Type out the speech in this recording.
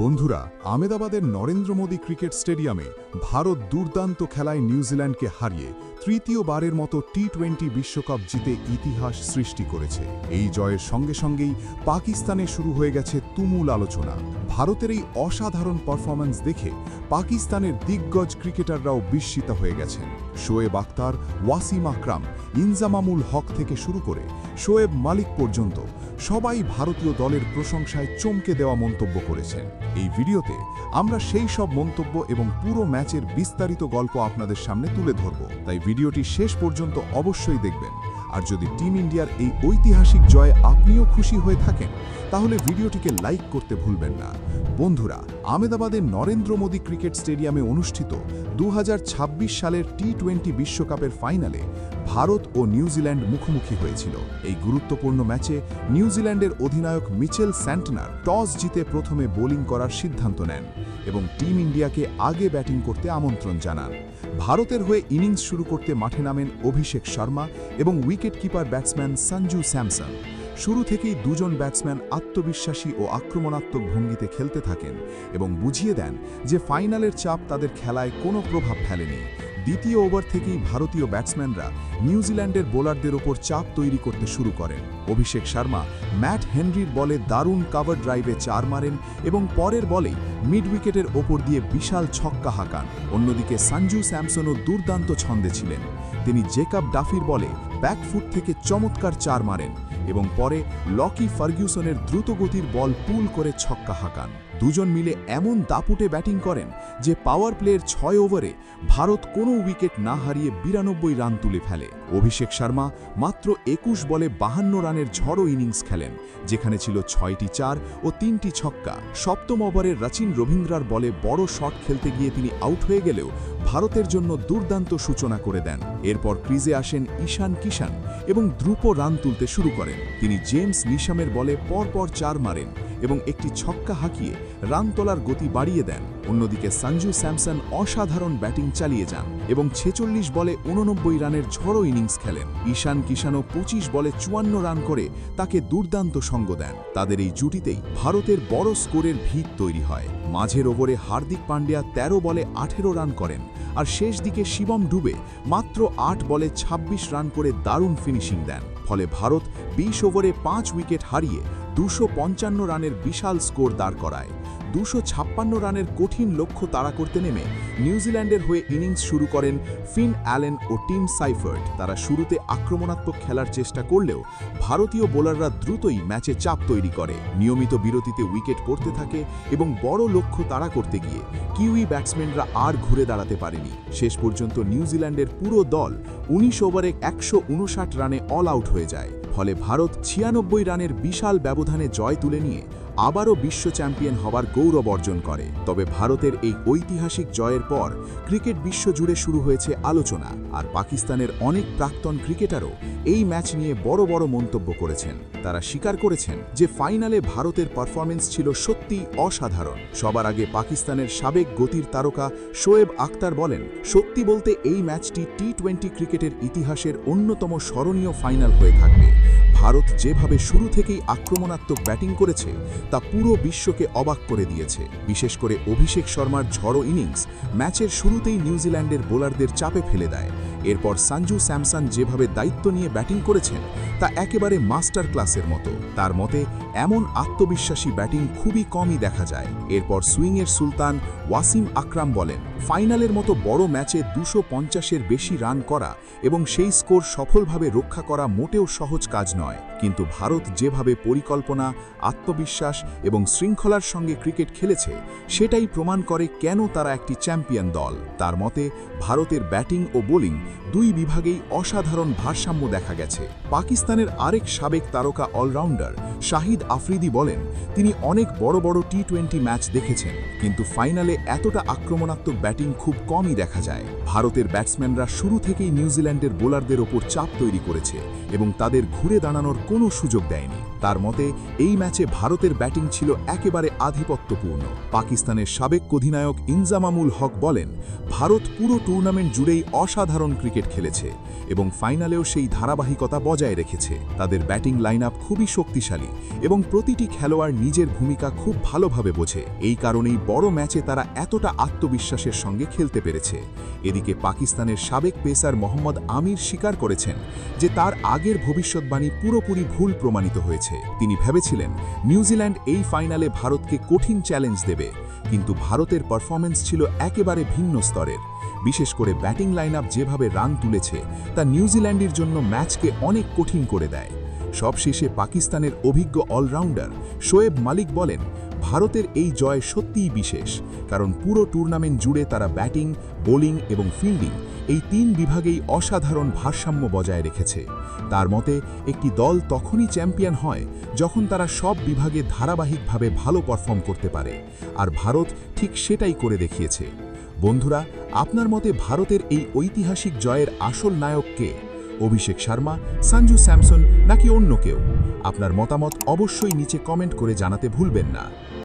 বন্ধুরা, আহমেদাবাদের নরেন্দ্র মোদী ক্রিকেট স্টেডিয়ামে ভারত দুর্দান্ত খেলায় নিউজিল্যান্ডকে হারিয়ে তৃতীয়বারের মতো টি-20 বিশ্বকাপ জিতে ইতিহাস সৃষ্টি করেছে। এই জয়ের সঙ্গে সঙ্গেই পাকিস্তানে শুরু হয়ে গেছে তুমুল আলোচনা। ভারতের এই অসাধারণ পারফরম্যান্স দেখে পাকিস্তানের দিগ্গজ ক্রিকেটাররাও বিস্মিত হয়ে গেছেন। শোয়েব আখতার, ওয়াসিম আকরাম, ইনজামামুল হক থেকে শুরু করে শোয়েব মালিক পর্যন্ত সবাই ভারতীয় দলের প্রশংসায় চমকে দেওয়া মন্তব্য করেছেন। এই ভিডিওতে আমরা সেই সব মন্তব্য এবং পুরো ম্যাচের বিস্তারিত গল্প আপনাদের সামনে তুলে ধরব, তাই ভিডিওটি শেষ পর্যন্ত অবশ্যই দেখবেন। আর যদি টিম ইন্ডিয়ার এই ঐতিহাসিক জয়ে আপনিও খুশি হয়ে থাকেন তাহলে ভিডিওটিকে লাইক করতে ভুলবেন না। বন্ধুরা, আহমেদাবাদের নরেন্দ্র মোদী ক্রিকেট স্টেডিয়ামে অনুষ্ঠিত 2026 সালের টি-20 বিশ্বকাপের ফাইনালে ভারত ও নিউজিল্যান্ড মুখোমুখি হয়েছিল। এই গুরুত্বপূর্ণ ম্যাচে নিউজিল্যান্ডের অধিনায়ক মিচেল স্যান্টনার টস জিতে প্রথমে বোলিং করার সিদ্ধান্ত নেন এবং টিম ইন্ডিয়াকে আগে ব্যাটিং করতে আমন্ত্রণ জানান। ভারতের হয়ে ইনিংস শুরু করতে মাঠে নামেন অভিষেক শর্মা এবং wicket keeper batsman Sanju Samson. শুরু থেকেই দুজন ব্যাটসম্যান আত্মবিশ্বাসী ও আক্রমণাত্মক ভঙ্গিতে খেলতে থাকেন এবং বুঝিয়ে দেন যে ফাইনালের চাপ তাদের খেলায় কোনো প্রভাব ফেলেনি। দ্বিতীয় ওভার থেকেই ভারতীয় ব্যাটসম্যানরা নিউজিল্যান্ডের বোলারদের ওপর চাপ তৈরি করতে শুরু করেন। অভিষেক শর্মা ম্যাট হেনরির বলে দারুণ কাভার ড্রাইভে 4 মারেন এবং পরের বলেই মিড উইকেটের ওপর দিয়ে বিশাল ছক্কা হাঁকান। অন্যদিকে সঞ্জু স্যামসনও দুর্দান্ত ছন্দে ছিলেন। তিনি জেকাব ডাফির বলে ব্যাকফুট থেকে চমৎকার 4 মারেন এবং পরে লকি ফার্গুসনের দ্রুতগতির বল পুল করে ছক্কা হাঁকান। দুজন মিলে এমন দাপুটে ব্যাটিং করেন যে পাওয়ার প্লের 6 ওভারে ভারত কোনো উইকেট না হারিয়ে 92 রান তুলে ফেলে। অভিষেক শর্মা মাত্র 21 বলে 52 রানের ঝড়ো ইনিংস খেলেন, যেখানে ছিল 6টি 4 ও 3টি ছক্কা। সপ্তম ওভারে রচিন রবীন্দ্রার বলে বড় শট খেলতে গিয়ে তিনি আউট হয়ে গেলেও ভারতের জন্য দুর্দান্ত সূচনা করে দেন। এরপর ক্রিজে আসেন ঈশান কিষান এবং দ্রুত রান তুলতে শুরু করেন। তিনি জেমস নিশামের বলে পরপর 4 মারেন এবং একটি ছক্কা হাঁকিয়ে রান তোলার গতি বাড়িয়ে দেন। অন্যদিকে সঞ্জু স্যামসন অসাধারণ ব্যাটিং চালিয়ে যান এবং 46 বলে 89 রানের ঝড়ো ইনিংস খেলেন। ঈশান কিষানও 25 বলে 54 রান করে তাকে দুর্দান্ত সঙ্গ দেন। তাদের এই জুটিতেই ভারতের বড় স্কোরের ভিত তৈরি হয়। মাঝের ওভারে হার্দিক পান্ডিয়া 13 বলে 18 রান করেন আর শেষ দিকে শিবম ডুবে মাত্র 8 বলে 26 রান করে দারুণ ফিনিশিং দেন। ফলে ভারত 20 ওভারে 5 উইকেট হারিয়ে 255 রানের বিশাল স্কোর দাঁড় করায়। 256 রানের কঠিন লক্ষ্য তাড়া করতে নেমে নিউজিল্যান্ডের হয়ে ইনিংস শুরু করেন ফিন অ্যালেন ও টিম সাইফার্ট। তারা শুরুতে আক্রমণাত্মক খেলার চেষ্টা করলেও ভারতীয় বোলাররা দ্রুতই ম্যাচে চাপ তৈরি করে। নিয়মিত বিরতিতে উইকেট পড়তে থাকে এবং বড় লক্ষ্য তাড়া করতে গিয়ে কিউই ব্যাটসম্যানরা আর ঘুরে দাঁড়াতে পারেনি। শেষ পর্যন্ত নিউজিল্যান্ডের পুরো দল 19 ওভারে 159 রানে অল আউট হয়ে যায়। ফলে ভারত 96 রানের বিশাল ব্যবধানে জয় তুলে নিয়ে আবারও বিশ্ব চ্যাম্পিয়ন হবার গৌরব অর্জন করে। তবে ভারতের এই ঐতিহাসিক জয়ের পর ক্রিকেট বিশ্ব জুড়ে শুরু হয়েছে আলোচনা, আর পাকিস্তানের অনেক প্রাক্তন ক্রিকেটারও এই ম্যাচ নিয়ে বড় বড় মন্তব্য করেছেন। তারা স্বীকার করেছেন যে ফাইনালে ভারতের পারফরম্যান্স ছিল সত্যিই অসাধারণ। সবার আগে পাকিস্তানের সাবেক গতির তারকা শোয়েব আখতার বলেন, সত্যি বলতে এই ম্যাচটি টি-20 ক্রিকেটের ইতিহাসের অন্যতম স্মরণীয় ফাইনাল হয়ে থাকবে। ভারত যেভাবে শুরু থেকেই আক্রমণাত্মক ব্যাটিং করেছে তা পুরো বিশ্বকে অবাক করে দিয়েছে। বিশেষ করে অভিষেক শর্মার ঝড়ো ইনিংস ম্যাচের শুরুতেই নিউজিল্যান্ডের বোলারদের চাপে ফেলে দেয়। এরপর সঞ্জু স্যামসন যেভাবে দায়িত্ব নিয়ে ব্যাটিং করেছেন তা একেবারে মাস্টার ক্লাসের মতো। তার মতে এমন আত্মবিশ্বাসী ব্যাটিং খুবই কমই দেখা যায়। এরপর সুইংয়ের সুলতান ওয়াসিম আকরাম বলেন, ফাইনালের মতো বড় ম্যাচে 250-এর বেশি রান করা এবং সেই স্কোর সফলভাবে রক্ষা করা মোটেও সহজ কাজ নয়। কিন্তু ভারত যেভাবে পরিকল্পনা, আত্মবিশ্বাস এবং শৃঙ্খলার সঙ্গে ক্রিকেট খেলেছে সেটাই প্রমাণ করে কেন তারা একটি চ্যাম্পিয়ন দল। তার মতে ভারতের ব্যাটিং ও বোলিং দুই বিভাগেই অসাধারণ ভারসাম্য দেখা গেছে। পাকিস্তানের আরেক সাবেক তারকা অলরাউন্ডার শাহিদ আফ্রিদি বলেন, তিনি অনেক বড় বড় টি-20 ম্যাচ দেখেছেন, কিন্তু ফাইনালে এতটা আক্রমণাত্মক ব্যাটিং খুব কমই দেখা যায়। ভারতের ব্যাটসম্যানরা শুরু থেকেই নিউজিল্যান্ডের বোলারদের ওপর চাপ তৈরি করেছে এবং তাদের ঘুরে দাঁড়ানোর কোনো সুযোগ দেয়নি। তার মতে এই ম্যাচে ভারতের ব্যাটিং ছিল একেবারে আধিপত্যপূর্ণ। পাকিস্তানের সাবেক অধিনায়ক ইনজামামুল হক বলেন, ভারত পুরো টুর্নামেন্ট জুড়েই অসাধারণ ক্রিকেট খেলেছে এবং ফাইনালেও সেই ধারাবাহিকতা বজায় রেখেছে। তাদের ব্যাটিং লাইন আপ খুবই শক্তিশালী এবং প্রতিটি খেলোয়াড় নিজের ভূমিকা খুব ভালোভাবে বোঝে। এই কারণেই বড় ম্যাচে তারা এতটা আত্মবিশ্বাসের সঙ্গে খেলতে পেরেছে। এদিকে পাকিস্তানের সাবেক পেসার মোহাম্মদ আমির স্বীকার করেছেন যে তার আগের ভবিষ্যৎবাণী পুরোপুরি ভুল প্রমাণিত হয়েছে। তিনি ভেবেছিলেন নিউজিল্যান্ড এই ফাইনালে ভারতকে কঠিন চ্যালেঞ্জ দেবে, কিন্তু ভারতের পারফরম্যান্স ছিল একেবারে ভিন্ন স্তরের। বিশেষ করে ব্যাটিং লাইন আপ যেভাবে রান তুলেছে তা নিউজিল্যান্ডের জন্য ম্যাচকে অনেক কঠিন করে দেয়। সবশেষে পাকিস্তানের অভিজ্ঞ অলরাউন্ডার শোয়েব মালিক বলেন, ভারতের এই জয় সত্যিই বিশেষ, কারণ পুরো টুর্নামেন্ট জুড়ে তারা ব্যাটিং, বোলিং এবং ফিল্ডিং এই 3 বিভাগেই অসাধারণ ভারসাম্য বজায় রেখেছে। তার মতে একটি দল তখনই চ্যাম্পিয়ন হয় যখন তারা সব বিভাগে ধারাবাহিকভাবে ভালো পারফর্ম করতে পারে, আর ভারত ঠিক সেটাই করে দেখিয়েছে। বন্ধুরা, আপনার মতে ভারতের এই ঐতিহাসিক জয়ের আসল নায়ক কে? অভিষেক শর্মা, সঞ্জু স্যামসন নাকি অন্য কেউ? আপনার মতামত অবশ্যই নিচে কমেন্ট করে জানাতে ভুলবেন না।